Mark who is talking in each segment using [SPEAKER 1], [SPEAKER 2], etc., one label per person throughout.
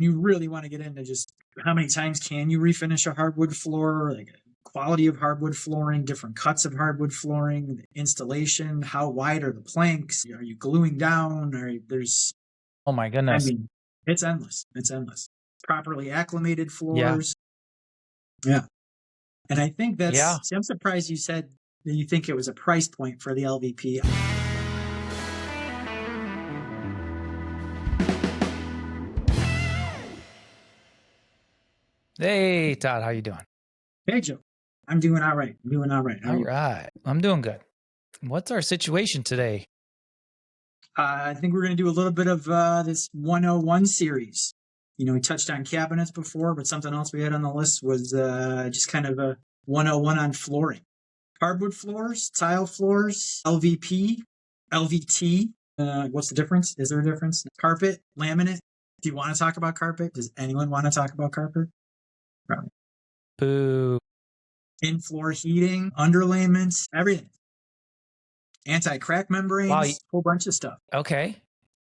[SPEAKER 1] You really want to get into just how many times can you refinish a hardwood floor, like quality of hardwood flooring, different cuts of hardwood flooring, the installation, how wide are the planks? Are you gluing down?
[SPEAKER 2] Oh my goodness.
[SPEAKER 1] It's endless. It's endless. Properly acclimated
[SPEAKER 2] Yeah.
[SPEAKER 1] floors. Yeah. And I think
[SPEAKER 2] Yeah.
[SPEAKER 1] I'm surprised you said that you think it was a price point for the LVP.
[SPEAKER 2] Hey, Todd, how you doing?
[SPEAKER 1] Hey, Joe. I'm doing all right. I'm doing all right. How are
[SPEAKER 2] All
[SPEAKER 1] you?
[SPEAKER 2] right. I'm doing good. What's our situation today?
[SPEAKER 1] I think we're going to do a little bit of this 101 series. We touched on cabinets before, but something else we had on the list was just kind of a 101 on flooring. Hardwood floors, tile floors, LVP, LVT. What's the difference? Is there a difference? Carpet, laminate. Do you want to talk about carpet? Does anyone want to talk about carpet? Probably.
[SPEAKER 2] Boo.
[SPEAKER 1] In-floor heating, underlayments, everything. Anti-crack membranes,
[SPEAKER 2] Wow.
[SPEAKER 1] whole bunch of stuff.
[SPEAKER 2] Okay.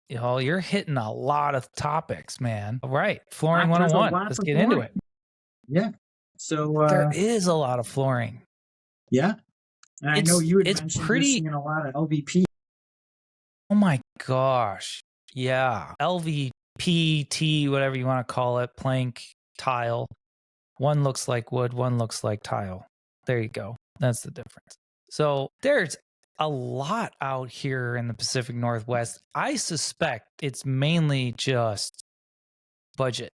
[SPEAKER 2] You're hitting a lot of topics, man. All right. Flooring 101. Let's get into it.
[SPEAKER 1] Yeah. So
[SPEAKER 2] there is a lot of flooring.
[SPEAKER 1] Yeah. And I know you had mentioned
[SPEAKER 2] you're
[SPEAKER 1] seeing a lot of LVP.
[SPEAKER 2] Oh my gosh. Yeah. LVPT, whatever you want to call it, plank, tile. One looks like wood, one looks like tile. There you go. That's the difference. So there's a lot out here in the Pacific Northwest. I suspect it's mainly just budget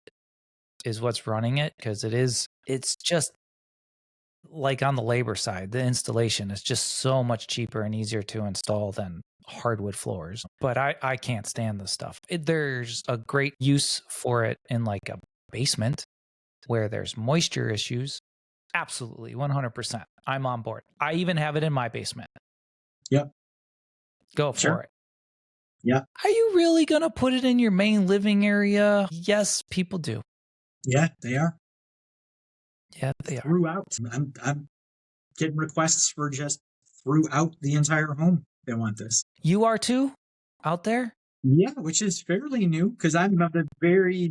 [SPEAKER 2] is what's running it, because it's just like on the labor side, the installation is just so much cheaper and easier to install than hardwood floors. But I can't stand this stuff. There's a great use for it in like a basement where there's moisture issues. Absolutely, 100%. I'm on board. I even have it in my basement.
[SPEAKER 1] Yep.
[SPEAKER 2] Go for it.
[SPEAKER 1] Yeah.
[SPEAKER 2] Are you really going to put it in your main living area? Yes, people do.
[SPEAKER 1] Yeah, they are.
[SPEAKER 2] Yeah, they are.
[SPEAKER 1] Throughout. I'm getting requests for just throughout the entire home. They want this.
[SPEAKER 2] You are too? Out there?
[SPEAKER 1] Yeah, which is fairly new because I'm a very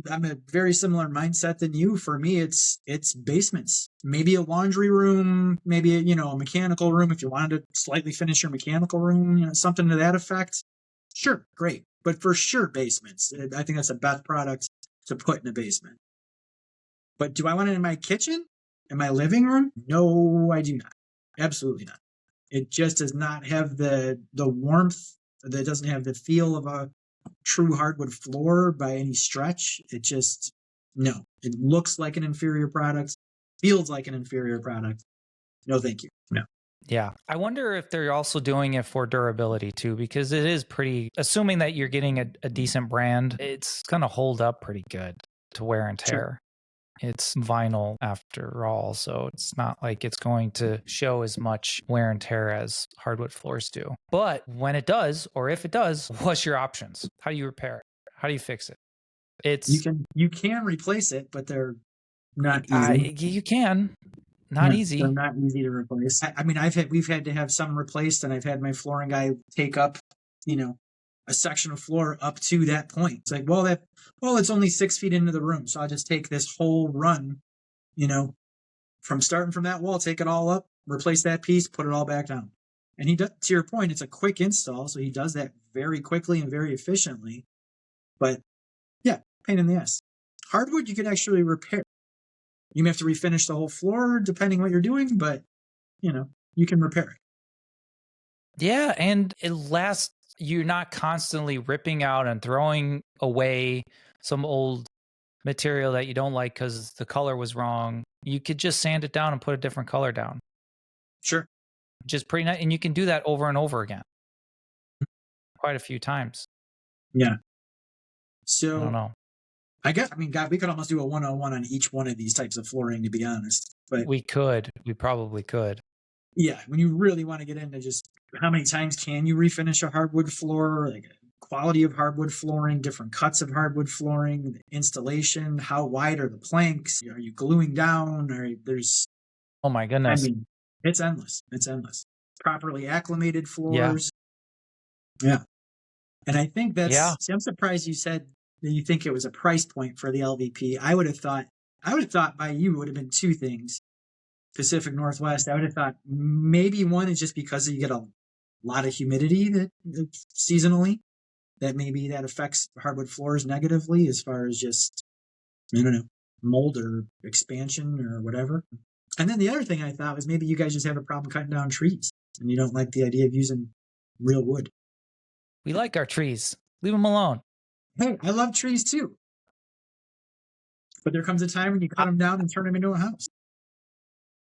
[SPEAKER 1] similar mindset than you. For me, it's basements, maybe a laundry room, maybe a mechanical room. If you wanted to slightly finish your mechanical room, something to that effect. Sure, great, but for sure, basements. I think that's the best product to put in a basement. But do I want it in my kitchen, in my living room? No, I do not. Absolutely not. It just does not have the warmth. That doesn't have the feel of a true hardwood floor by any stretch. It looks like an inferior product, feels like an inferior product. No, thank you. No.
[SPEAKER 2] Yeah. I wonder if they're also doing it for durability too, because it is assuming that you're getting a decent brand, it's going to hold up pretty good to wear and tear. Sure. It's vinyl after all, so it's not like it's going to show as much wear and tear as hardwood floors do. But when it does, or if it does, what's your options? How do you repair it? How do you fix it?
[SPEAKER 1] You can replace it, but they're not easy.
[SPEAKER 2] You can. Not easy.
[SPEAKER 1] They're not easy to replace. I mean, we've had to have some replaced, and I've had my flooring guy take up, a section of floor up to that point. It's like, it's only 6 feet into the room, so I'll just take this whole run, from starting from that wall, take it all up, replace that piece, put it all back down. And he does, to your point, it's a quick install, so he does that very quickly and very efficiently. But yeah, pain in the ass. Hardwood, you can actually repair. You may have to refinish the whole floor depending what you're doing, but you can repair it.
[SPEAKER 2] Yeah, and it lasts. You're not constantly ripping out and throwing away some old material that you don't like because the color was wrong. You could just sand it down and put a different color down.
[SPEAKER 1] Sure.
[SPEAKER 2] Just pretty nice. And you can do that over and over again. Quite a few times.
[SPEAKER 1] Yeah. So
[SPEAKER 2] I don't know.
[SPEAKER 1] God, we could almost do a 101 on each one of these types of flooring, to be honest. But
[SPEAKER 2] we probably could.
[SPEAKER 1] Yeah, when you really want to get into just how many times can you refinish a hardwood floor, like quality of hardwood flooring, different cuts of hardwood flooring, the installation, how wide are the planks? Are you gluing down?
[SPEAKER 2] Oh my goodness.
[SPEAKER 1] I mean, it's endless. It's endless. Properly acclimated floors. Yeah. And I think see, I'm surprised you said you think it was a price point for the LVP. I would have thought by you would have been two things. Pacific Northwest, I would have thought maybe one is just because you get a lot of humidity that seasonally, that maybe that affects hardwood floors negatively as far as just, I don't know, mold or expansion or whatever. And then the other thing I thought was maybe you guys just have a problem cutting down trees and you don't like the idea of using real wood.
[SPEAKER 2] We like our trees. Leave them alone.
[SPEAKER 1] Hey, I love trees too. But there comes a time when you cut them down and turn them into a house.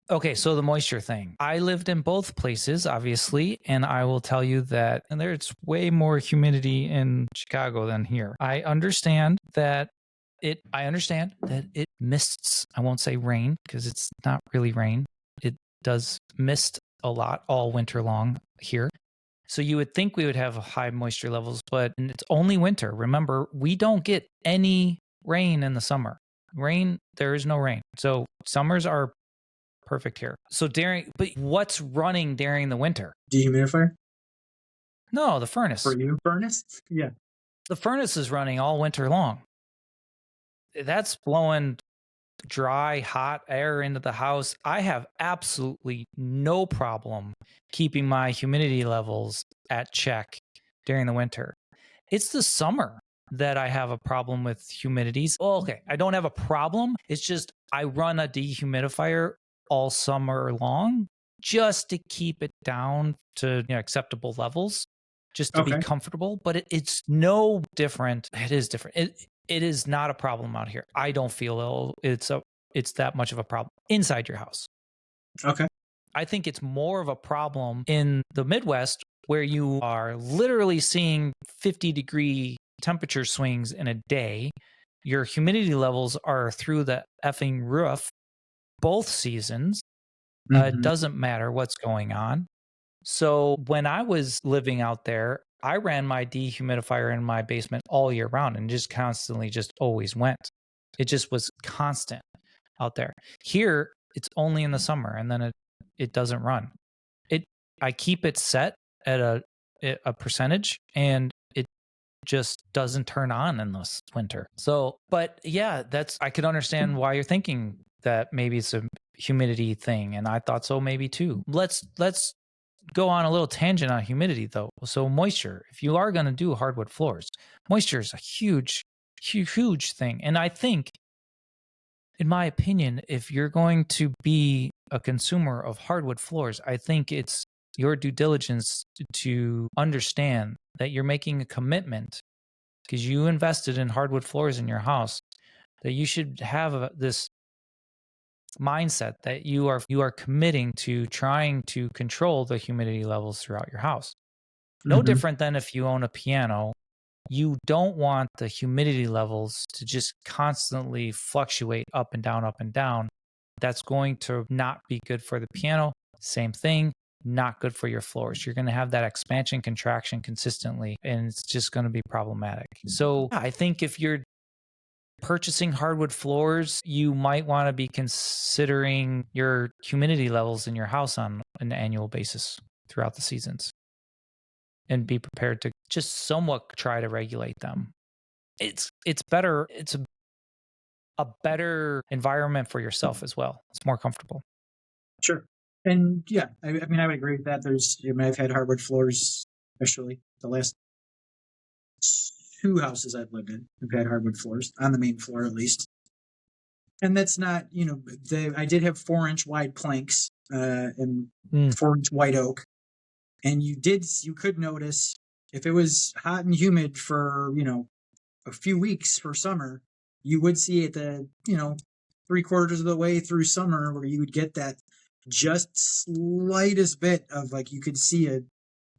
[SPEAKER 2] Okay, so the moisture thing. I lived in both places, obviously, and I will tell you that there's way more humidity in Chicago than here. I understand that it mists. I won't say rain because it's not really rain. It does mist a lot all winter long here. So you would think we would have high moisture levels, but it's only winter. Remember, we don't get any rain in the summer. There is no rain. So summers are perfect here. So but what's running during the winter?
[SPEAKER 1] Dehumidifier?
[SPEAKER 2] No, the furnace.
[SPEAKER 1] For you, furnace? Yeah.
[SPEAKER 2] The furnace is running all winter long. That's blowing dry, hot air into the house. I have absolutely no problem keeping my humidity levels at check during the winter. It's the summer that I have a problem with humidities. Well, okay, I don't have a problem. It's just I run a dehumidifier all summer long just to keep it down to acceptable levels, just to be comfortable. But it's no different. It is different. It is not a problem out here. I don't feel it's that much of a problem inside your house.
[SPEAKER 1] Okay.
[SPEAKER 2] I think it's more of a problem in the Midwest where you are literally seeing 50-degree temperature swings in a day. Your humidity levels are through the effing roof both seasons. It doesn't matter what's going on. So when I was living out there, I ran my dehumidifier in my basement all year round and just constantly just always went. It just was constant out there. Here, it's only in the summer and then it doesn't run. I keep it set at a percentage and it just doesn't turn on in this winter. So, but yeah, I could understand why you're thinking that maybe it's a humidity thing. And I thought so maybe too. Let's go on a little tangent on humidity though. So moisture, if you are going to do hardwood floors, moisture is a huge thing. And I think, in my opinion, if you're going to be a consumer of hardwood floors, I think it's your due diligence to understand that you're making a commitment because you invested in hardwood floors in your house, that you should have this mindset that you are committing to trying to control the humidity levels throughout your house. No different than if you own a piano. You don't want the humidity levels to just constantly fluctuate up and down, up and down. That's going to not be good for the piano. Same thing, not good for your floors. You're going to have that expansion, contraction consistently, and it's just going to be problematic. So I think if you're purchasing hardwood floors, you might want to be considering your humidity levels in your house on an annual basis throughout the seasons and be prepared to just somewhat try to regulate them. It's better. It's a better environment for yourself as well. It's more comfortable.
[SPEAKER 1] Sure. And yeah, I mean, I would agree with that. I've had hardwood floors, especially the last 2 houses I've lived in. I've had hardwood floors on the main floor, at least. And that's not, I did have 4-inch wide planks and 4-inch white oak. And you could notice if it was hot and humid for, a few weeks for summer, you would see at the, 3/4 of the way through summer where you would get that just slightest bit of you could see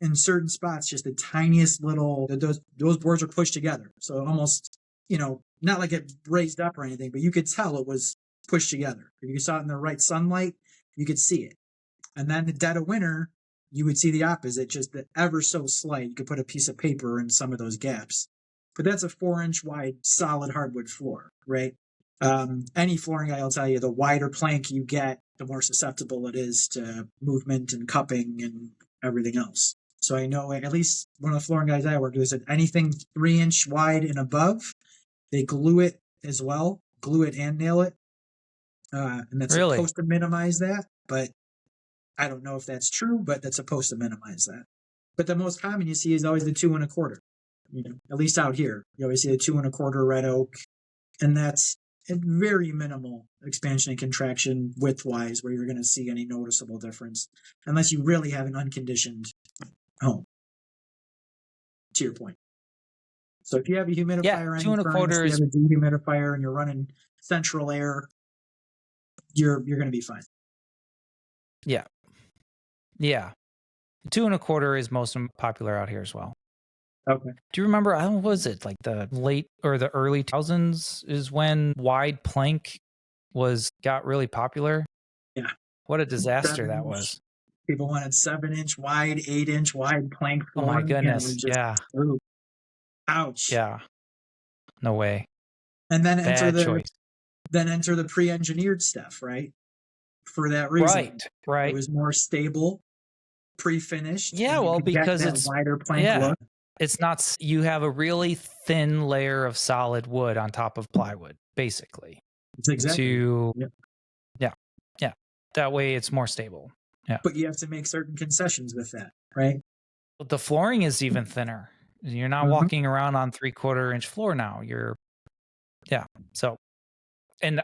[SPEAKER 1] in certain spots, just the tiniest little, those boards are pushed together. So almost, not like it raised up or anything, but you could tell it was pushed together. If you saw it in the right sunlight, you could see it. And then the dead of winter, you would see the opposite, just the ever so slight. You could put a piece of paper in some of those gaps. But that's a 4-inch wide solid hardwood floor, right? Any flooring guy will tell you the wider plank you get, the more susceptible it is to movement and cupping and everything else. So I know at least one of the flooring guys I worked with said anything 3-inch wide and above, They glue it as well, glue it and nail it. And that's
[SPEAKER 2] Really?
[SPEAKER 1] supposed to minimize that, but I don't know if that's true, but that's supposed to minimize that. But the most common you see is always the 2 1/4. At least out here, you always see the 2 1/4 red oak, and that's a very minimal expansion and contraction width-wise, where you're going to see any noticeable difference, unless you really have an unconditioned home. To your point. So if you have a humidifier on
[SPEAKER 2] 2
[SPEAKER 1] your furnace,
[SPEAKER 2] 1/4
[SPEAKER 1] you
[SPEAKER 2] is
[SPEAKER 1] have a dehumidifier, and you're running central air, you're going to be fine.
[SPEAKER 2] Yeah. 2 1/4 is most popular out here as well.
[SPEAKER 1] Okay.
[SPEAKER 2] Do you remember, I don't know, was it like the late or the early 2000s is when wide plank got really popular?
[SPEAKER 1] Yeah.
[SPEAKER 2] What a disaster
[SPEAKER 1] 7
[SPEAKER 2] that
[SPEAKER 1] inch.
[SPEAKER 2] was.
[SPEAKER 1] People wanted 7-inch wide, 8-inch wide plank
[SPEAKER 2] Oh my
[SPEAKER 1] flooring.
[SPEAKER 2] goodness. Yeah.
[SPEAKER 1] Ooh, ouch.
[SPEAKER 2] Yeah. No way.
[SPEAKER 1] And then enter
[SPEAKER 2] Bad choice.
[SPEAKER 1] the pre-engineered stuff, right? For that reason.
[SPEAKER 2] Right.
[SPEAKER 1] It was more stable, pre-finished.
[SPEAKER 2] Yeah,
[SPEAKER 1] and you
[SPEAKER 2] well,
[SPEAKER 1] could get
[SPEAKER 2] because
[SPEAKER 1] that
[SPEAKER 2] it's
[SPEAKER 1] wider plank look.
[SPEAKER 2] it's not, you have a really thin layer of solid wood on top of plywood, basically.
[SPEAKER 1] It's exactly.
[SPEAKER 2] Yeah. That way it's more stable. Yeah.
[SPEAKER 1] But you have to make certain concessions with that, right?
[SPEAKER 2] But the flooring is even thinner. You're not walking around on 3/4 inch floor now. So, and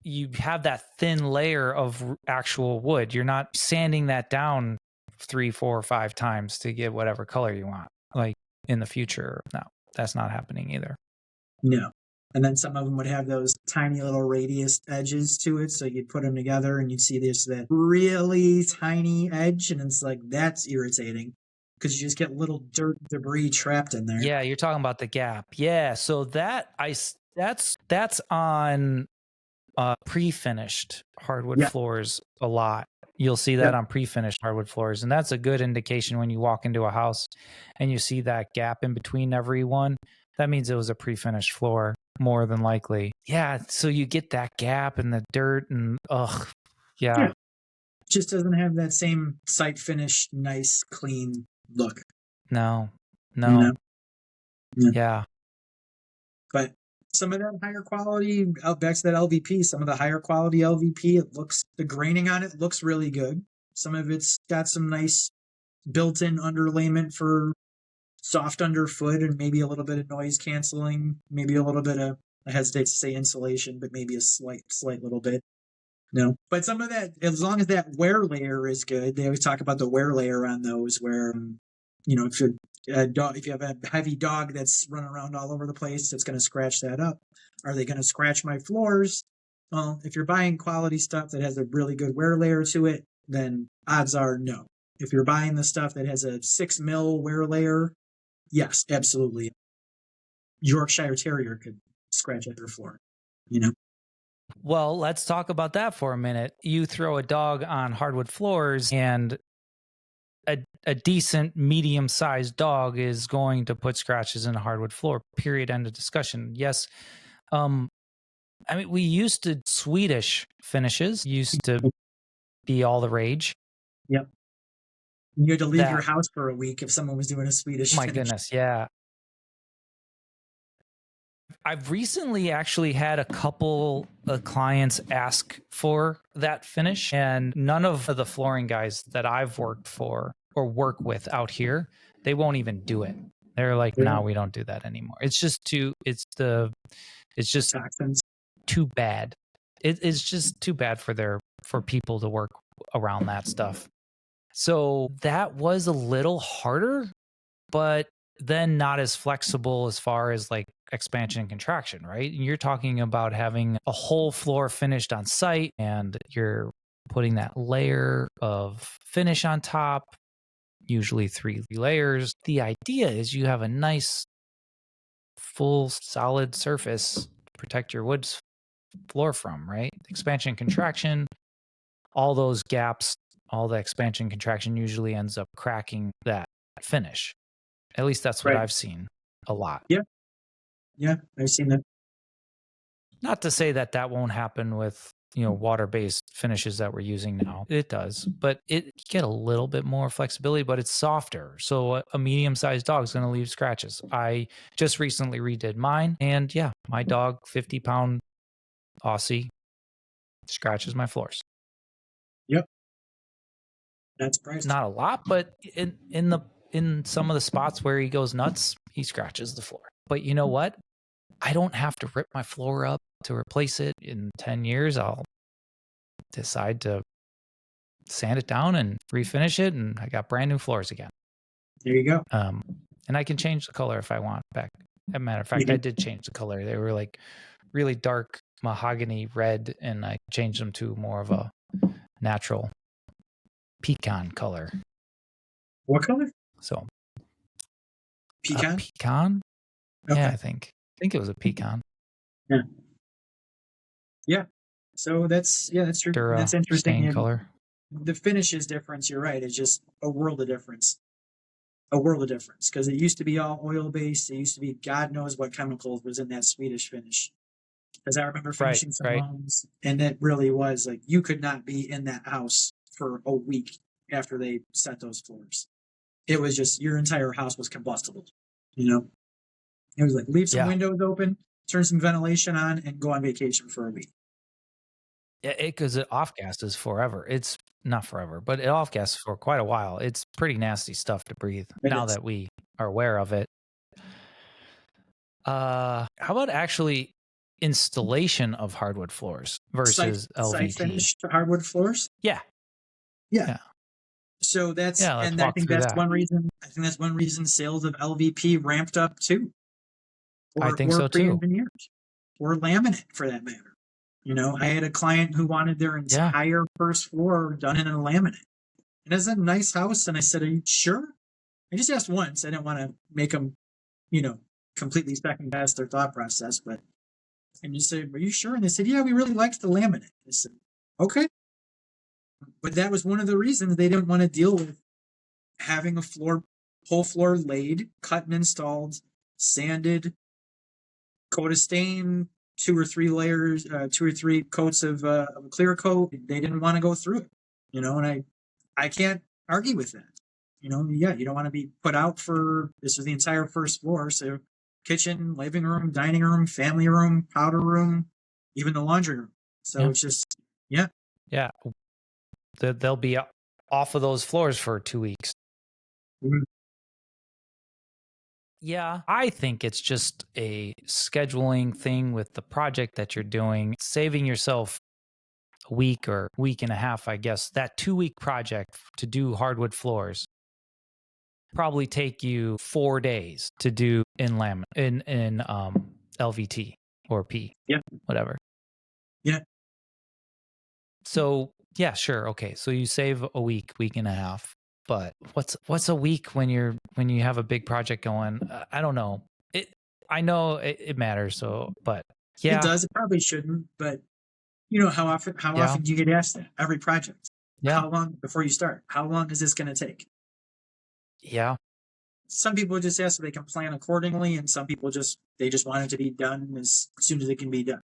[SPEAKER 2] you have that thin layer of actual wood. You're not sanding that down 3, 4, or 5 times to get whatever color you want. Like in the future, no, that's not happening either.
[SPEAKER 1] No. And then some of them would have those tiny little radius edges to it. So you'd put them together and you'd see that really tiny edge. And it's like, that's irritating because you just get little dirt debris trapped in there.
[SPEAKER 2] Yeah, you're talking about the gap. Yeah, so that's on pre-finished hardwood floors a lot. You'll see that on pre-finished hardwood floors, and that's a good indication when you walk into a house and you see that gap in between every one. That means it was a pre-finished floor, more than likely. Yeah, so you get that gap and the dirt and yeah.
[SPEAKER 1] Just doesn't have that same site finish, nice, clean look.
[SPEAKER 2] No. Yeah.
[SPEAKER 1] But some of that higher quality, back to that LVP, some of the higher quality LVP, the graining on it looks really good. Some of it's got some nice built-in underlayment for soft underfoot and maybe a little bit of noise canceling, maybe a little bit of, I hesitate to say insulation, but maybe a slight little bit. No, but some of that, as long as that wear layer is good, they always talk about the wear layer on those where, if you have a heavy dog that's running around all over the place, it's going to scratch that up. Are they going to scratch my floors? Well, if you're buying quality stuff that has a really good wear layer to it, then odds are no. If you're buying the stuff that has a 6 mil wear layer, yes, absolutely. Yorkshire Terrier could scratch at your floor, Well,
[SPEAKER 2] let's talk about that for a minute. You throw a dog on hardwood floors and a decent medium-sized dog is going to put scratches in a hardwood floor, period, end of discussion. Yes. We used to, Swedish finishes used to be all the rage.
[SPEAKER 1] Yep. You had to leave your house for a week if someone was doing a Swedish finish.
[SPEAKER 2] Goodness, yeah. I've recently actually had a couple of clients ask for that finish, and none of the flooring guys that I've worked for or work with out here, they won't even do it. They're like, no, we don't do that anymore. It's just
[SPEAKER 1] toxins.
[SPEAKER 2] Too bad. It's just too bad for people to work around that stuff. So that was a little harder, but then not as flexible as far as like expansion and contraction, right? You're talking about having a whole floor finished on site and you're putting that layer of finish on top, usually 3 layers. The idea is you have a nice full solid surface to protect your wood floor from, right? Expansion, contraction, all those gaps, all the expansion, contraction usually ends up cracking that finish. At least that's what I've seen a lot.
[SPEAKER 1] Yeah, I've seen that.
[SPEAKER 2] Not to say that won't happen with water-based finishes that we're using now. It does, but you get a little bit more flexibility, but it's softer. So a medium-sized dog is going to leave scratches. I just recently redid mine, and yeah, my dog, 50-pound Aussie, scratches my floors.
[SPEAKER 1] Yep. That's price.
[SPEAKER 2] Not a lot, but in some of the spots where he goes nuts, he scratches the floor. But you know what? I don't have to rip my floor up to replace it. In 10 years, I'll decide to sand it down and refinish it, and I got brand new floors again.
[SPEAKER 1] There you go.
[SPEAKER 2] And I can change the color if I want back. As a matter of fact, I did change the color. They were like really dark mahogany red, and I changed them to more of a natural pecan color.
[SPEAKER 1] What color?
[SPEAKER 2] So
[SPEAKER 1] pecan?
[SPEAKER 2] Pecan? Okay. Yeah, I think it was a pecan.
[SPEAKER 1] Yeah. Yeah. So that's true. That's interesting.
[SPEAKER 2] Stain color.
[SPEAKER 1] The finish is difference. You're right. It's just a world of difference. A world of difference, because it used to be all oil based. It used to be God knows what chemicals was in that Swedish finish. Because I remember finishing some homes, and it really was like you could not be in that house for a week after they set those floors. It was just your entire house was combustible. It was like leave some windows open, turn some ventilation on, and go on vacation for a week.
[SPEAKER 2] Yeah, because it off gases forever. It's not forever, but it off gases for quite a while. It's pretty nasty stuff to breathe. Now that we are aware of it. How about actually installation of hardwood floors versus LVT?
[SPEAKER 1] Site finished hardwood floors? Yeah. So that's and I think that's one reason. I think that's one reason sales of LVP ramped up too.
[SPEAKER 2] I think so too.
[SPEAKER 1] Or laminate for that matter. I had a client who wanted their entire first floor done in a laminate. And it's a nice house. And I said, "Are you sure?" I just asked once. I didn't want to make them, completely second guess their thought process. And you said, "Are you sure?" And they said, "Yeah, we really liked the laminate." I said, "Okay." But that was one of the reasons they didn't want to deal with having a whole floor laid, cut and installed, sanded, coat of stain, 2 or 3 layers, 2 or 3 coats of a clear coat. They didn't want to go through it, and I can't argue with that. You don't want to be put out for, this is the entire first floor. So kitchen, living room, dining room, family room, powder room, even the laundry room. So it's just,
[SPEAKER 2] Yeah. They'll be off of those floors for 2 weeks.
[SPEAKER 1] Mm-hmm.
[SPEAKER 2] Yeah, I think it's just a scheduling thing with the project that you're doing, saving yourself a week or week and a half, I guess. That 2-week project to do hardwood floors probably take you 4 days to do in LVT or P.
[SPEAKER 1] Yeah.
[SPEAKER 2] Whatever.
[SPEAKER 1] Yeah.
[SPEAKER 2] So, yeah, sure. Okay. So you save a week and a half. But what's a week when you have a big project going? I don't know. I know it matters. So, but yeah,
[SPEAKER 1] it does. It probably shouldn't. But how often do you get asked that? Every project.
[SPEAKER 2] Yeah.
[SPEAKER 1] How long before you start? How long is this going to take?
[SPEAKER 2] Yeah.
[SPEAKER 1] Some people just ask so they can plan accordingly, and some people just want it to be done as soon as it can be done.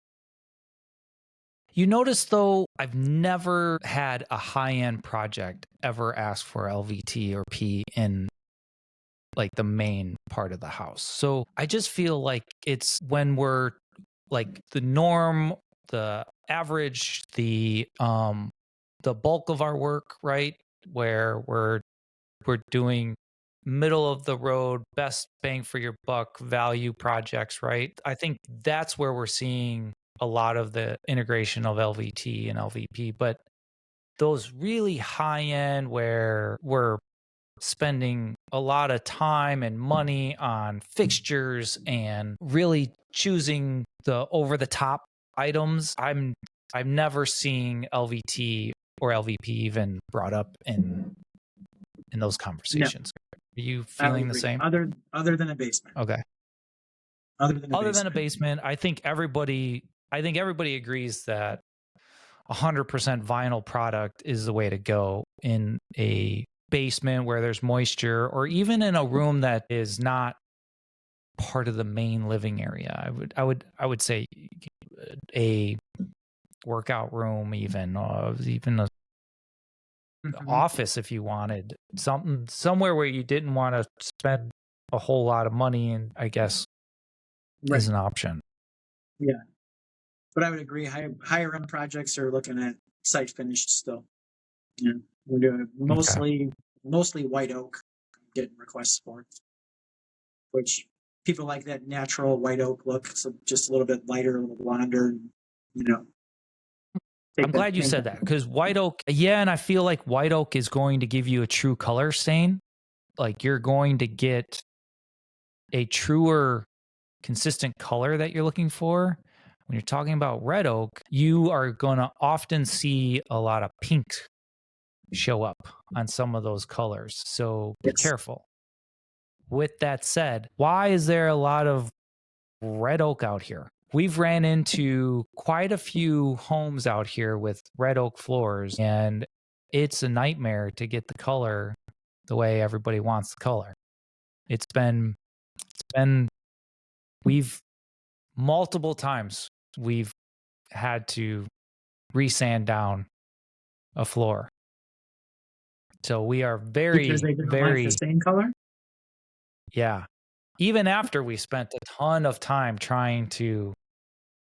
[SPEAKER 2] You notice, though, I've never had a high-end project ever ask for LVT or P in like the main part of the house. So I just feel like it's when we're like the norm, the average, the bulk of our work, right? Where we're doing middle of the road, best bang for your buck value projects, right? I think that's where we're seeing a lot of the integration of LVT and LVP, but those really high end where we're spending a lot of time and money on fixtures and really choosing the over the top items, I'm never seeing LVT or LVP even brought up in those conversations. No. Are you feeling the same?
[SPEAKER 1] Other than a basement.
[SPEAKER 2] Okay.
[SPEAKER 1] Other than
[SPEAKER 2] a basement, I think everybody agrees that 100% vinyl product is the way to go in a basement where there's moisture, or even in a room that is not part of the main living area. I would say a workout room, even a
[SPEAKER 1] Mhm.
[SPEAKER 2] office if you wanted somewhere where you didn't want to spend a whole lot of money, and I guess
[SPEAKER 1] Right.
[SPEAKER 2] is an option.
[SPEAKER 1] Yeah. But I would agree, higher end projects are looking at site finished still. Yeah. We're doing mostly white oak, getting requests for, which people like that natural white oak look, so just a little bit lighter, a little blonder, you know.
[SPEAKER 2] I'm glad you said that, because white oak, and I feel like white oak is going to give you a true color stain. Like you're going to get a truer, consistent color that you're looking for. When you're talking about red oak, you are going to often see a lot of pink show up on some of those colors. So be careful. With that said, why is there a lot of red oak out here? We've ran into quite a few homes out here with red oak floors, and it's a nightmare to get the color the way everybody wants the color. We've multiple times we've had to resand down a floor. So we are
[SPEAKER 1] because they didn't like the stain color.
[SPEAKER 2] Yeah. Even after we spent a ton of time trying to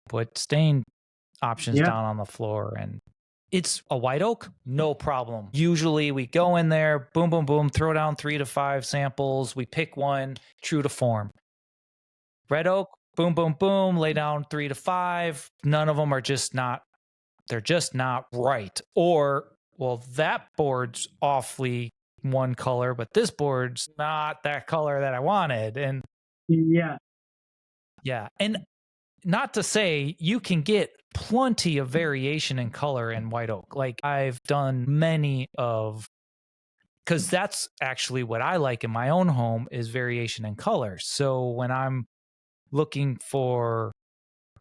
[SPEAKER 2] put stain options down on the floor, and it's a white oak, no problem. Usually we go in there, boom, boom, boom, throw down 3 to 5 samples. We pick one true to form. Red oak, boom, boom, boom, lay down 3 to 5. None of them are they're just not right. Or, well, that board's awfully one color, but this board's not that color that I wanted. And
[SPEAKER 1] yeah.
[SPEAKER 2] And not to say you can get plenty of variation in color in white oak. Like I've done because that's actually what I like in my own home is variation in color. So when I'm looking for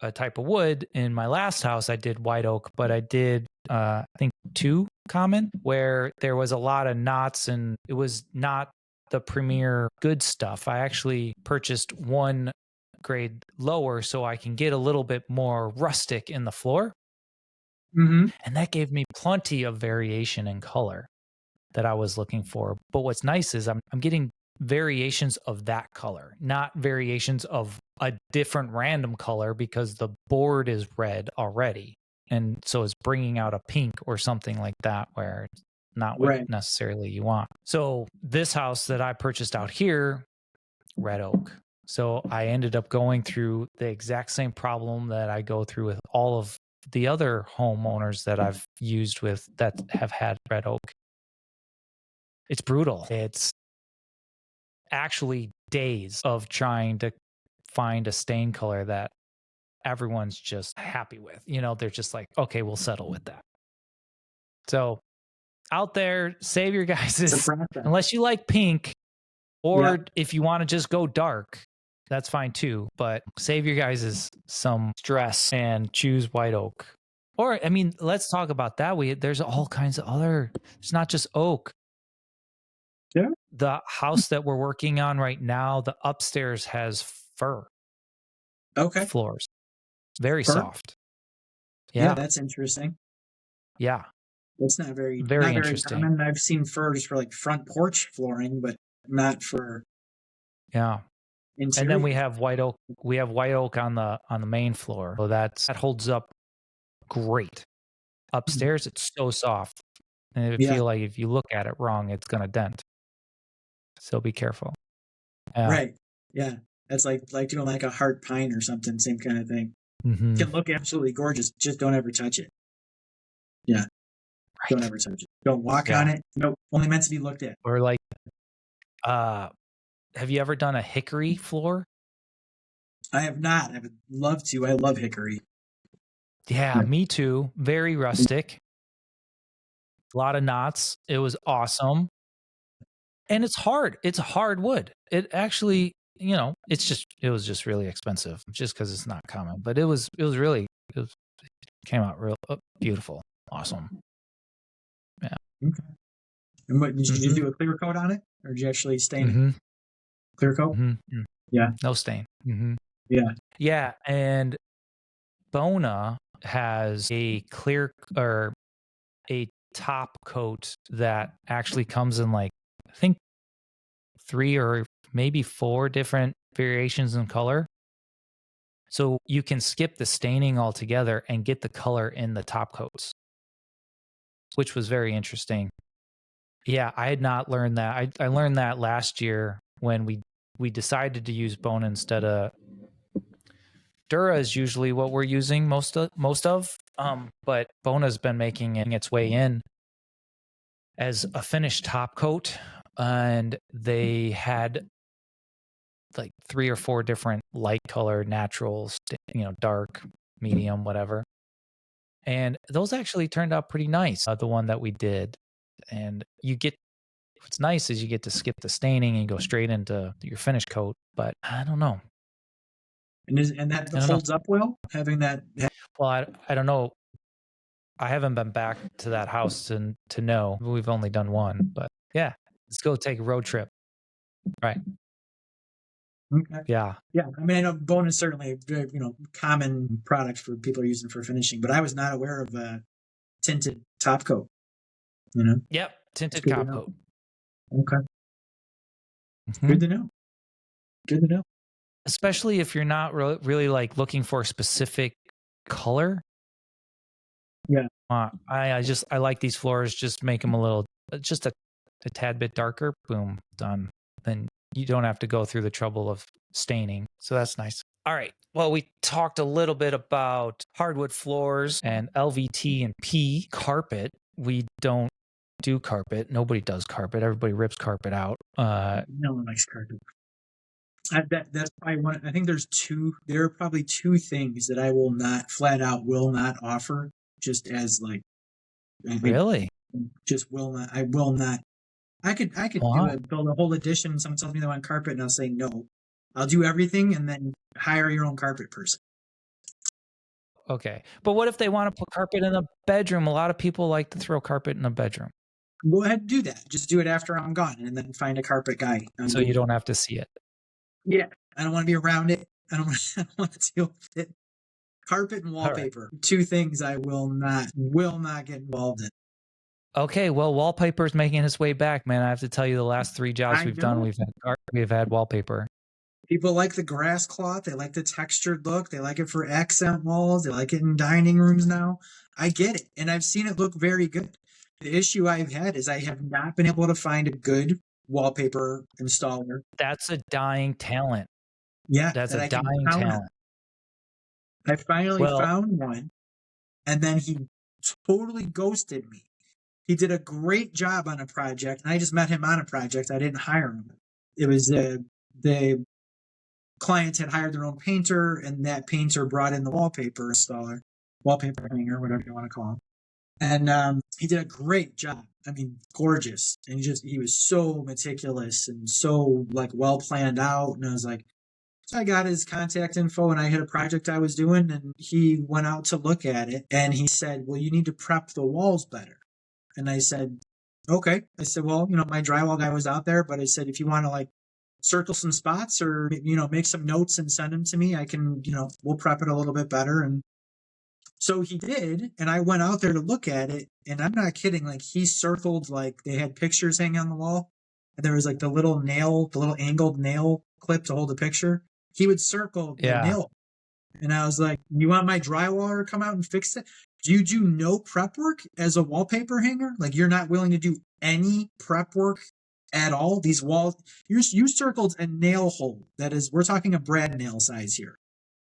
[SPEAKER 2] a type of wood in my last house, I did white oak, but I did, I think 2 common, where there was a lot of knots and it was not the premier good stuff. I actually purchased 1 grade lower so I can get a little bit more rustic in the floor.
[SPEAKER 1] Mm-hmm.
[SPEAKER 2] And that gave me plenty of variation in color that I was looking for. But what's nice is I'm getting variations of that color, not variations of a different random color because the board is red already. And so it's bringing out a pink or something like that where it's not what necessarily you want. So this house that I purchased out here, red oak. So I ended up going through the exact same problem that I go through with all of the other homeowners that I've used with that have had red oak. It's brutal. It's actually days of trying to find a stain color that everyone's just happy with. You know, they're just like, okay, we'll settle with that. So out there, save your guys' unless you like pink, or if you want to just go dark, that's fine too. But save your guys' some stress and choose white oak. Or, I mean, let's talk about that. There's all kinds of it's not just oak.
[SPEAKER 1] Yeah.
[SPEAKER 2] The house that we're working on right now, the upstairs has fir.
[SPEAKER 1] Okay.
[SPEAKER 2] Floors. Very soft.
[SPEAKER 1] Yeah, that's interesting.
[SPEAKER 2] Yeah.
[SPEAKER 1] It's not very
[SPEAKER 2] interesting.
[SPEAKER 1] Common. I've seen fir just for like front porch flooring, but not for
[SPEAKER 2] interior. And then we have white oak. We have white oak on the main floor. So that holds up great. Upstairs, it's so soft. And I feel like if you look at it wrong, it's gonna dent. So be careful.
[SPEAKER 1] Right. Yeah. That's like doing like a hard pine or something, same kind of thing. It can look absolutely gorgeous. Just don't ever touch it. Yeah. Right. Don't ever touch it. Don't walk on it. Nope. Only meant to be looked at.
[SPEAKER 2] Or like, have you ever done a hickory floor?
[SPEAKER 1] I have not. I would love to. I love hickory.
[SPEAKER 2] Yeah, me too. Very rustic. A lot of knots. It was awesome. And it's hard. It's hard wood. It actually, it was just really expensive just because it's not common. But it came out real beautiful. Awesome. Yeah.
[SPEAKER 1] Okay. And what, did you do a clear coat on it? Or did you actually stain it? Clear coat? Yeah.
[SPEAKER 2] No stain.
[SPEAKER 1] Yeah.
[SPEAKER 2] Yeah. And Bona has a clear or a top coat that actually comes in like, I think 3 or maybe 4 different variations in color. So you can skip the staining altogether and get the color in the top coats, which was very interesting. Yeah, I had not learned that. I learned that last year when we decided to use bone instead of Dura is usually what we're using most of. But Bona's been making its way in as a finished top coat, and they had like 3 or 4 different light color naturals, dark, medium, whatever. And those actually turned out pretty nice. The one that we did, and what's nice is you get to skip the staining and go straight into your finish coat. But I don't know.
[SPEAKER 1] And that holds up well, having that.
[SPEAKER 2] Well, I don't know. I haven't been back to that house to know. We've only done one, but yeah, let's go take a road trip. Right.
[SPEAKER 1] Okay.
[SPEAKER 2] Yeah.
[SPEAKER 1] Yeah. I mean, I know bone is certainly a very, common product for people are using for finishing, but I was not aware of a tinted top coat.
[SPEAKER 2] Yep. Tinted top coat.
[SPEAKER 1] Okay.
[SPEAKER 2] Mm-hmm.
[SPEAKER 1] Good to know. Good to know.
[SPEAKER 2] Especially if you're not really like looking for a specific color.
[SPEAKER 1] Yeah.
[SPEAKER 2] I like these floors. Just make them a tad bit darker. Boom, done. Then you don't have to go through the trouble of staining. So that's nice. All right. Well, we talked a little bit about hardwood floors and LVT and P carpet. We don't do carpet. Nobody does carpet. Everybody rips carpet out.
[SPEAKER 1] No one likes carpet. That's probably one. I think there are probably 2 things that I will not offer, just as like.
[SPEAKER 2] Really?
[SPEAKER 1] Just will not. I will not. I could build a whole addition. Someone tells me they want carpet, and I'll say no. I'll do everything, and then hire your own carpet person.
[SPEAKER 2] Okay, but what if they want to put carpet in a bedroom? A lot of people like to throw carpet in a bedroom.
[SPEAKER 1] Go ahead and do that. Just do it after I'm gone, and then find a carpet guy.
[SPEAKER 2] So you don't have to see it.
[SPEAKER 1] Yeah, I don't want to be around it. I don't want to deal with it. Carpet and wallpaper, 2 things I will not get involved in.
[SPEAKER 2] Okay, well, wallpaper's making its way back, man. I have to tell you, the last 3 jobs we've done, we've had wallpaper.
[SPEAKER 1] People like the grass cloth. They like the textured look. They like it for accent walls. They like it in dining rooms now. I get it, and I've seen it look very good. The issue I've had is I have not been able to find a good wallpaper installer.
[SPEAKER 2] That's a dying talent.
[SPEAKER 1] Yeah,
[SPEAKER 2] that's a dying talent.
[SPEAKER 1] I finally found one, and then he totally ghosted me. He did a great job on a project, and I just met him on a project. I didn't hire him. It was the client had hired their own painter, and that painter brought in the wallpaper installer, wallpaper hanger, whatever you want to call him. And he did a great job. I mean, gorgeous. And he was so meticulous and so like well planned out. And I was like, so I got his contact info, and I had a project I was doing, and he went out to look at it, and he said, well, you need to prep the walls better. And I said, okay. I said, well, my drywall guy was out there, but I said, if you want to like circle some spots or, make some notes and send them to me, I can, we'll prep it a little bit better. And so he did, and I went out there to look at it, and I'm not kidding. Like, he circled, like, they had pictures hanging on the wall, and there was like the little angled nail clip to hold the picture. He would circle the nail. And I was like, you want my drywaller to come out and fix it? Do you do no prep work as a wallpaper hanger? Like, you're not willing to do any prep work at all? These walls, you circled a nail hole. That is, we're talking a brad nail size here.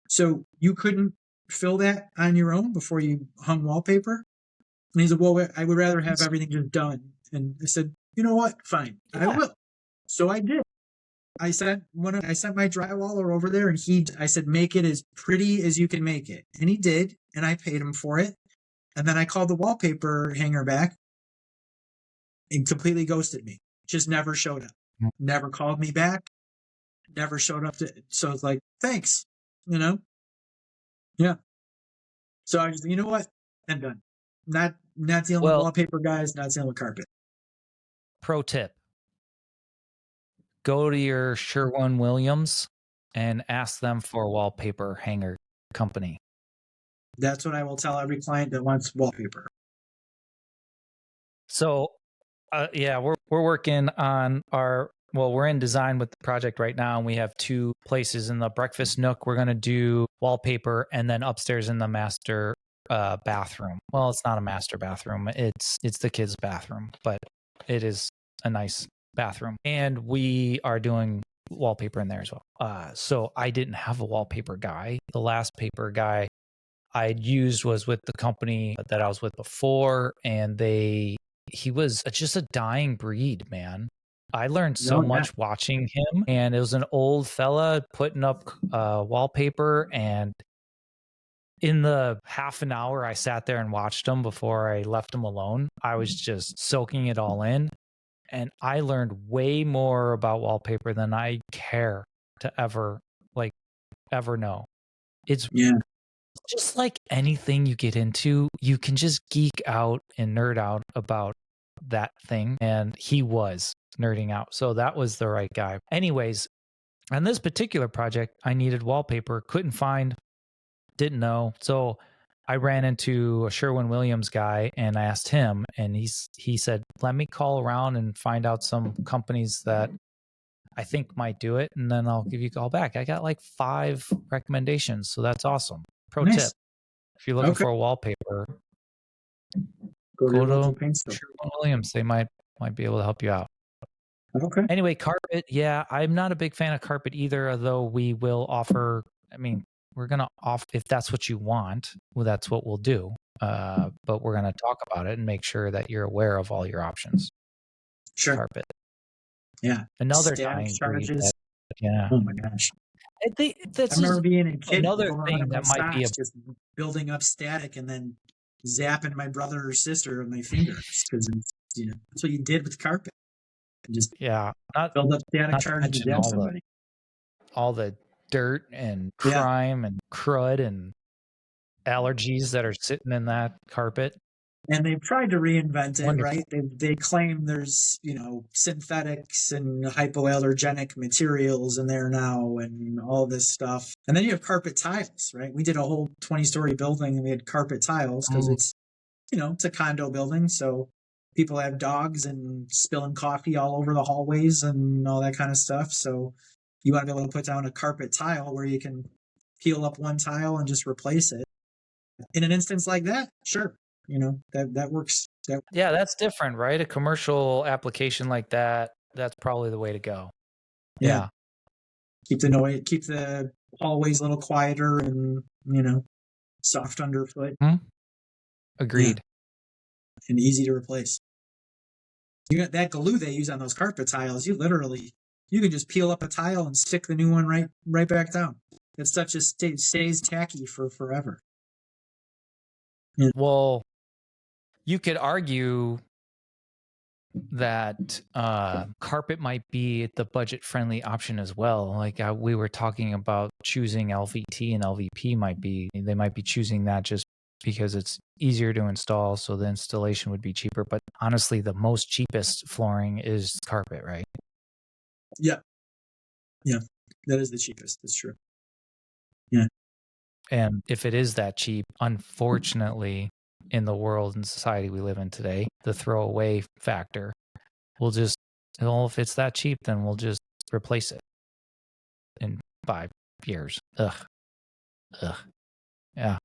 [SPEAKER 1] So you couldn't fill that on your own before you hung wallpaper? And he said, well, I would rather have everything just done. And I said, you know what? Fine. I will. So I did. I sent my drywaller over there, and I said, make it as pretty as you can make it. And he did, and I paid him for it. And then I called the wallpaper hanger back and completely ghosted me. Just never showed up. Never called me back. Never showed up. So it's like, thanks, Yeah. So I just, you know what? I'm done. Not dealing with wallpaper guys, not dealing with carpet.
[SPEAKER 2] Pro tip. Go to your Sherwin-Williams and ask them for a wallpaper hanger company.
[SPEAKER 1] That's what I will tell every client that wants wallpaper.
[SPEAKER 2] So, yeah, we're working on we're in design with the project right now, and we have 2 places. In the breakfast nook, we're going to do wallpaper, and then upstairs in the master bathroom. Well, it's not a master bathroom. It's the kids' bathroom, but it is a nice bathroom. And we are doing wallpaper in there as well. So I didn't have a wallpaper guy. The last paper guy I'd used was with the company that I was with before, and he was just a dying breed, man. I learned so much watching him, and it was an old fella putting up wallpaper. And in the half an hour I sat there and watched him before I left him alone, I was just soaking it all in. And I learned way more about wallpaper than I care to ever know. It's just like anything you get into, you can just geek out and nerd out about that thing. And he was nerding out. So that was the right guy. Anyways, on this particular project, I needed wallpaper, couldn't find, didn't know. So I ran into a Sherwin-Williams guy and I asked him, and he said, let me call around and find out some companies that I think might do it, and then I'll give you a call back. I got like 5 recommendations, so that's awesome. Pro tip: if you're looking for a wallpaper, go to Sherwin-Williams. They might be able to help you out.
[SPEAKER 1] Okay.
[SPEAKER 2] Anyway, carpet. Yeah, I'm not a big fan of carpet either, although we will offer. I mean, we're gonna offer if that's what you want. Well, that's what we'll do. But we're gonna talk about it and make sure that you're aware of all your options.
[SPEAKER 1] Sure.
[SPEAKER 2] Carpet.
[SPEAKER 1] Yeah.
[SPEAKER 2] Another dying breed. Yeah.
[SPEAKER 1] Oh my gosh.
[SPEAKER 2] I
[SPEAKER 1] remember being a kid.
[SPEAKER 2] Another thing that might be
[SPEAKER 1] just building up static and then zapping my brother or sister with my fingers because that's what you did with carpet. Just build up static charge to zap somebody.
[SPEAKER 2] All the dirt and crime and crud and allergies that are sitting in that carpet.
[SPEAKER 1] And they've tried to reinvent it, right? They claim there's, synthetics and hypoallergenic materials in there now and all this stuff. And then you have carpet tiles, right? We did a whole 20-story building and we had carpet tiles because it's, it's a condo building. So people have dogs and spilling coffee all over the hallways and all that kind of stuff. So you want to be able to put down a carpet tile where you can peel up one tile and just replace it. In an instance like that, sure. That works.
[SPEAKER 2] Yeah, that's different, right? A commercial application like that, that's probably the way to go. Yeah.
[SPEAKER 1] Keep the hallways a little quieter and, soft underfoot.
[SPEAKER 2] Agreed.
[SPEAKER 1] Yeah. And easy to replace. You got that glue they use on those carpet tiles. You can just peel up a tile and stick the new one right back down. That stuff just stays tacky for forever. Yeah.
[SPEAKER 2] Well, you could argue that carpet might be the budget-friendly option as well. Like we were talking about choosing LVT and LVP they might be choosing that just because it's easier to install, so the installation would be cheaper. But honestly, the most cheapest flooring is carpet, right?
[SPEAKER 1] Yeah. Yeah, that is the cheapest. That's true. Yeah.
[SPEAKER 2] And if it is that cheap, unfortunately, in the world and society we live in today, the throwaway factor will just, if it's that cheap, then we'll just replace it in 5 years. Ugh. Yeah.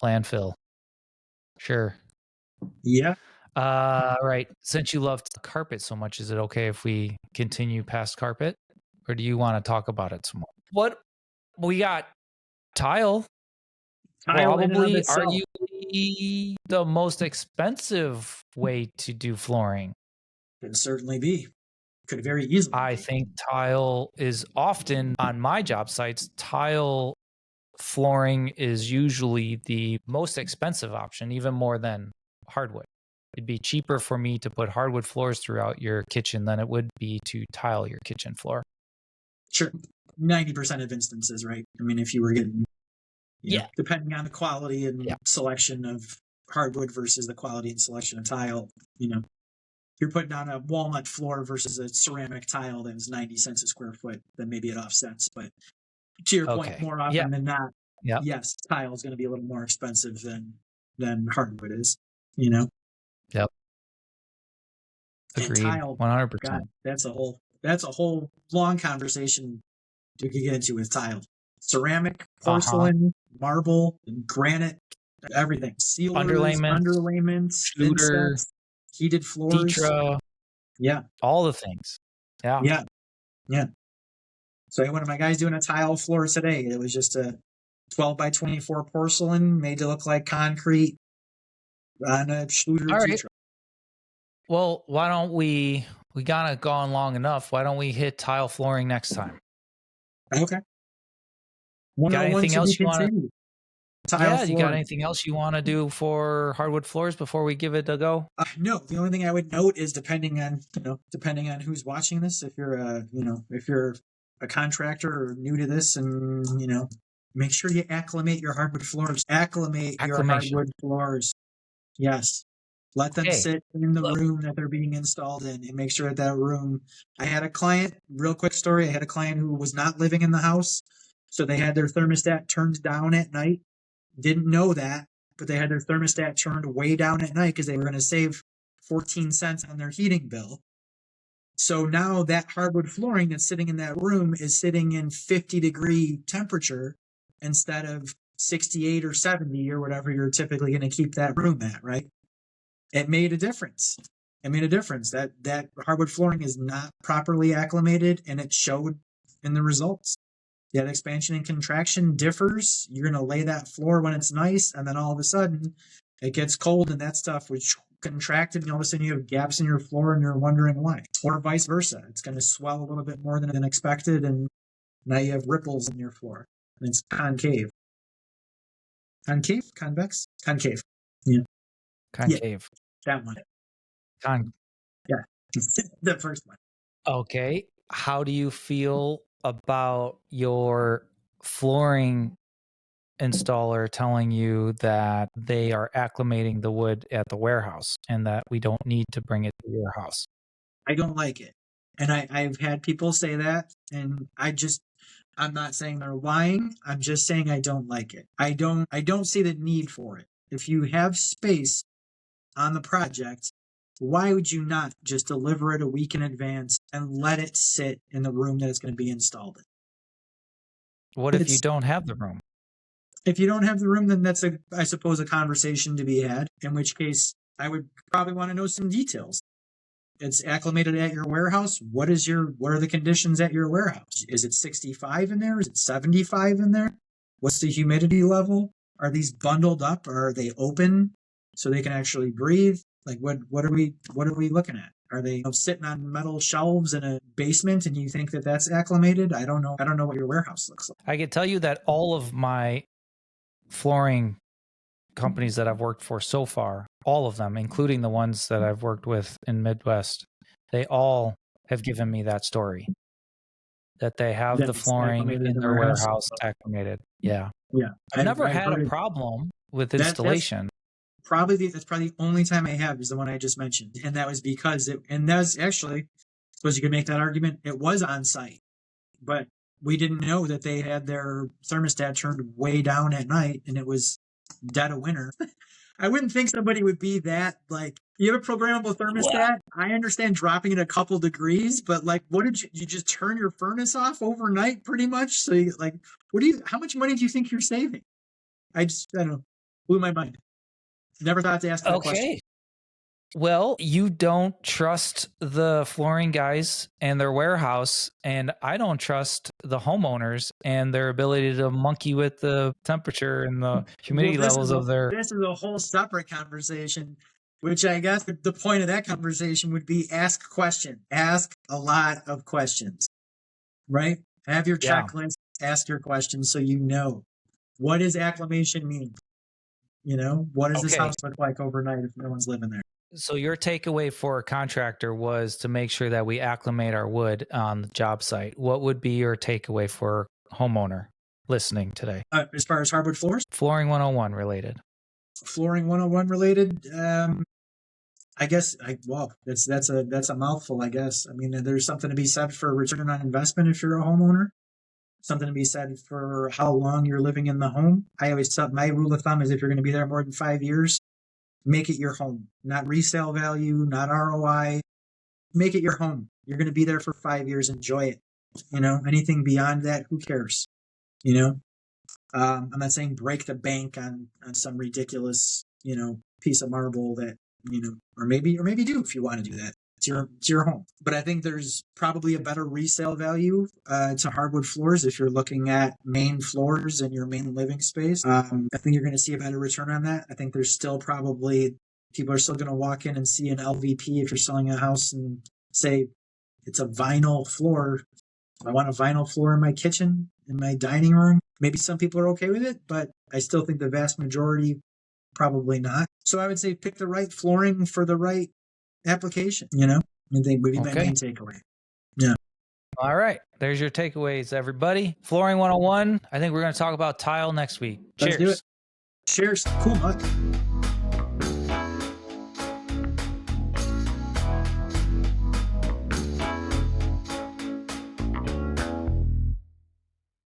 [SPEAKER 2] Landfill. Sure.
[SPEAKER 1] Yeah.
[SPEAKER 2] Right. Since you loved carpet so much, is it okay if we continue past carpet? Or do you want to talk about it some more? What we got? Tile. Probably arguably the most expensive way to do flooring.
[SPEAKER 1] Could certainly be. Could very easily.
[SPEAKER 2] I think tile is often on my job sites. Tile flooring is usually the most expensive option, even more than hardwood. It'd be cheaper for me to put hardwood floors throughout your kitchen than it would be to tile your kitchen floor.
[SPEAKER 1] Sure. 90% of instances, right? I mean, if you were getting, depending on the quality and selection of hardwood versus the quality and selection of tile, you're putting down a walnut floor versus a ceramic tile that was 90 cents a square foot, then maybe it offsets. But to your point, more often than not,
[SPEAKER 2] Yep.
[SPEAKER 1] yes, tile is going to be a little more expensive than hardwood is, you know.
[SPEAKER 2] Yep.
[SPEAKER 1] And
[SPEAKER 2] Agreed.
[SPEAKER 1] tile,
[SPEAKER 2] 100%.
[SPEAKER 1] God, that's a whole long conversation we could get into with tile. Ceramic, porcelain, marble, granite, everything. Sealers,
[SPEAKER 2] Underlayments,
[SPEAKER 1] underlayments, thin
[SPEAKER 2] shooter,
[SPEAKER 1] sets, heated floors.
[SPEAKER 2] Detra,
[SPEAKER 1] Yeah,
[SPEAKER 2] all the things. Yeah.
[SPEAKER 1] yeah, yeah. So I had one of my guys doing a tile floor today. It was just a 12 by 24 porcelain made to look like concrete on a shooter
[SPEAKER 2] All right.
[SPEAKER 1] Detra.
[SPEAKER 2] Well, why don't we got it gone long enough. Why don't we hit tile flooring next time?
[SPEAKER 1] Okay.
[SPEAKER 2] Got
[SPEAKER 1] 101
[SPEAKER 2] anything
[SPEAKER 1] to be
[SPEAKER 2] else you want to?
[SPEAKER 1] continued. Tile
[SPEAKER 2] Yeah, you got
[SPEAKER 1] flooring.
[SPEAKER 2] anything else you want to do for hardwood floors before we give it a go?
[SPEAKER 1] No, the only thing I would note is depending on who's watching this, if you're a contractor or new to this, and make sure you acclimate your hardwood floors. Acclimate your
[SPEAKER 2] Acclimation.
[SPEAKER 1] hardwood floors. Yes. Let them
[SPEAKER 2] Okay.
[SPEAKER 1] sit in the
[SPEAKER 2] Look.
[SPEAKER 1] room that they're being installed in, and make sure that room. I had a client, real quick story. I had a client who was not living in the house, so they had their thermostat turned down at night. Didn't know that, but they had their thermostat turned way down at night because they were going to save 14 cents on their heating bill. So now that hardwood flooring that's sitting in that room is sitting in 50-degree temperature instead of 68 or 70 or whatever you're typically going to keep that room at, right? It made a difference. That hardwood flooring is not properly acclimated, and it showed in the results. That expansion and contraction differs. You're going to lay that floor when it's nice, and then all of a sudden it gets cold and that stuff was contracted, and all of a sudden you have gaps in your floor and you're wondering why. Or vice versa. It's going to swell a little bit more than expected, and now you have ripples in your floor. And it's concave. Concave? Convex? Concave. Yeah.
[SPEAKER 2] Concave.
[SPEAKER 1] Yeah, that one. Yeah. The first one.
[SPEAKER 2] Okay. How do you feel about your flooring installer telling you that they are acclimating the wood at the warehouse and that we don't need to bring it to your house?
[SPEAKER 1] I don't like it. And I've had people say that, and I'm not saying they're lying. I'm just saying I don't like it. I don't see the need for it. If you have space on the project, why would you not just deliver it a week in advance and let it sit in the room that it's going to be installed in?
[SPEAKER 2] What if you don't have the room?
[SPEAKER 1] If you don't have the room, then that's I suppose, a conversation to be had, in which case I would probably want to know some details. It's acclimated at your warehouse. What are the conditions at your warehouse? Is it 65 in there? Is it 75 in there? What's the humidity level? Are these bundled up, or are they open so they can actually breathe? Like what are we looking at? Are they sitting on metal shelves in a basement and you think that that's acclimated? I don't know what your warehouse looks like.
[SPEAKER 2] I can tell you that all of my flooring companies that I've worked for so far, all of them, including the ones that I've worked with in Midwest, they all have given me that story, that they have the flooring in their warehouse acclimated. Yeah.
[SPEAKER 1] Yeah.
[SPEAKER 2] I've never had a problem with installation.
[SPEAKER 1] That's probably the only time I have is the one I just mentioned. And that was because that's actually, I suppose you could make that argument, it was on site, but we didn't know that they had their thermostat turned way down at night and it was dead of winter. I wouldn't think somebody would be that, like, you have a programmable thermostat. I understand dropping it a couple degrees, but like, what did you just turn your furnace off overnight pretty much? So you, like, how much money do you think you're saving? I don't know, blew my mind. Never thought to ask that question.
[SPEAKER 2] Well, you don't trust the flooring guys and their warehouse, and I don't trust the homeowners and their ability to monkey with the temperature and the humidity levels of their...
[SPEAKER 1] This is a whole separate conversation, which I guess the point of that conversation would be ask questions. Ask a lot of questions, right? Have your checklist, ask your questions so you know. What does acclimation mean? What does this house look like overnight if no one's living there?
[SPEAKER 2] So your takeaway for a contractor was to make sure that we acclimate our wood on the job site. What would be your takeaway for a homeowner listening today?
[SPEAKER 1] As far as hardwood floors?
[SPEAKER 2] Flooring 101 related.
[SPEAKER 1] Flooring 101 related? I guess, that's a mouthful, I guess. I mean, there's something to be said for return on investment if you're a homeowner. something to be said for how long you're living in the home. I always tell my rule of thumb is if you're going to be there more than 5 years, make it your home, not resale value, not ROI. Make it your home. You're going to be there for 5 years. Enjoy it. Anything beyond that, who cares? I'm not saying break the bank on some ridiculous, piece of marble that, or maybe do if you want to do that. It's your home. But I think there's probably a better resale value to hardwood floors if you're looking at main floors in your main living space. I think you're going to see a better return on that. I think there's still probably people are still going to walk in and see an LVP if you're selling a house and say it's a vinyl floor. I want a vinyl floor in my kitchen, in my dining room. Maybe some people are okay with it, but I still think the vast majority probably not. So I would say pick the right flooring for the right application, I think would be my main takeaway. Yeah.
[SPEAKER 2] All right. There's your takeaways, everybody. Flooring 101. I think we're going to talk about tile next week. Cheers.
[SPEAKER 1] Let's do it. Cheers. Cool, bud.